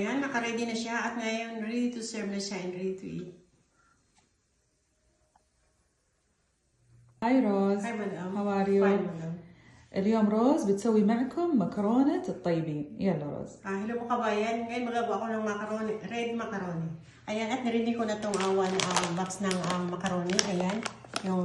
Ayan, naka-ready na siya at ngayon ready to serve na siya and ready to eat. هاي روز. Hi, madam. How are you? Fine, madam. اليوم روز بتسوي معكم مكرونة الطيبين. يلا روز. Hello po kabayan. Ngayon magagawa ako ng macaroni, red macaroni. Ayan, at niready ko na itong one box ng macaroni. Ayan, yung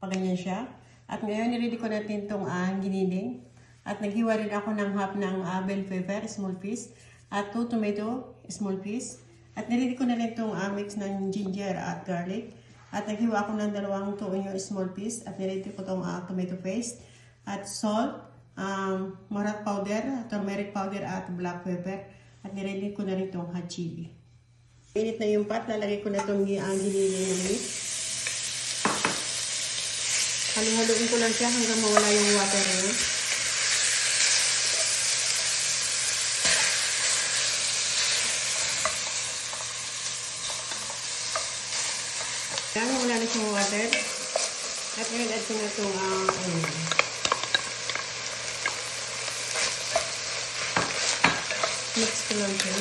paganyan siya. At ngayon niready ko natin itong giniling. At naghiwa rin ako ng half ng bell pepper, small piece. At 2 tomato, small piece. At niready ko na rin itong mix ng ginger at garlic. At naghiwa ako ng 2 onion, small piece. At niready ko itong tomato paste. At salt, morat powder, turmeric powder at black pepper. At niready ko na rin itong hot chili. Init na yung pot, lalagay ko na itong giniling na meat. Haluhaluin ko lang siya hanggang mawala yung water niya. Yan, wala na siyang water. At ngayon add ko na itong mix ko lang siya.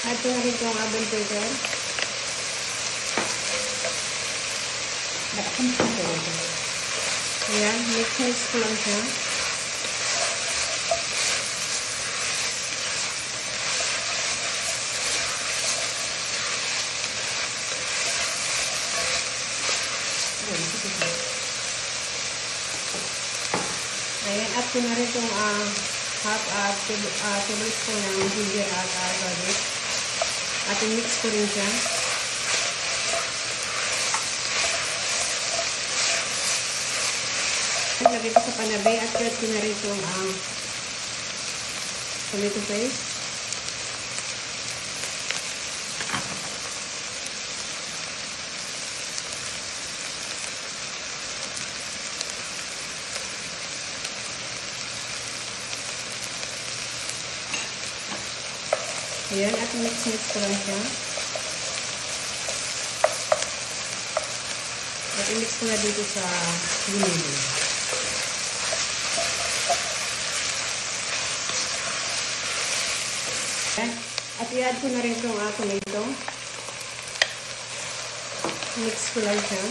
Add ko na rin itong bell pepper. Ayan, mix ko lang siya. Ayan, add ko na rin itong half tablespoon ng ginger at garlic. At i-mix ko rin siya. Lagay ko sa panabe at add ko na rin itong tomato paste. Ayan, at mix ko lang siya. At i-mix ko na dito sa giniling. At i-add ko na rin itong tomato. Mix ko lang siya.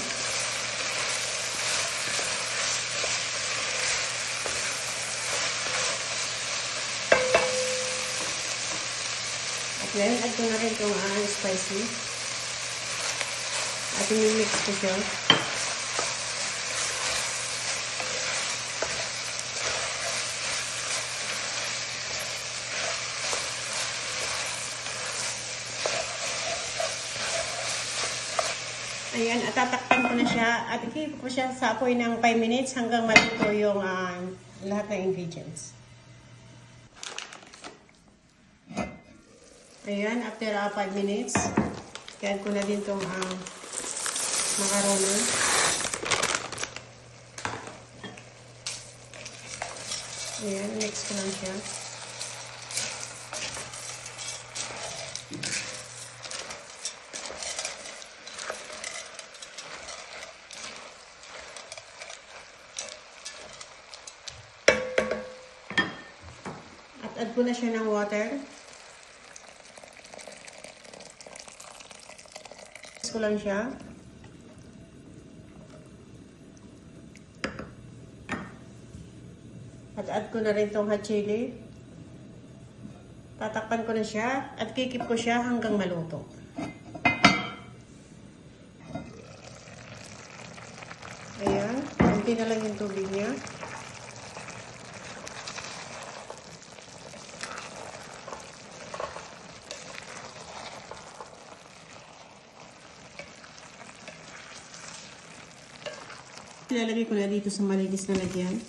At ngayon, add ko na rin itong spicy. At i-mix ko siya. Ayan, at tatakpan ko na siya. At i-keep ko siya sa apoy ng 5 minutes hanggang maluto yung lahat ng ingredients. Ayan, after 5 minutes, i-add ko na din itong macaroni. Ayan, mix ko lang siya. At add ko na siya ng water. Mix ko lang siya. At add ko na rin itong hot chili. Tatakpan ko na siya at kikip ko siya hanggang maluto. Ayan, konti na lang yung tubig niya. Ilalagay ko na dito sa malinis na lagyan.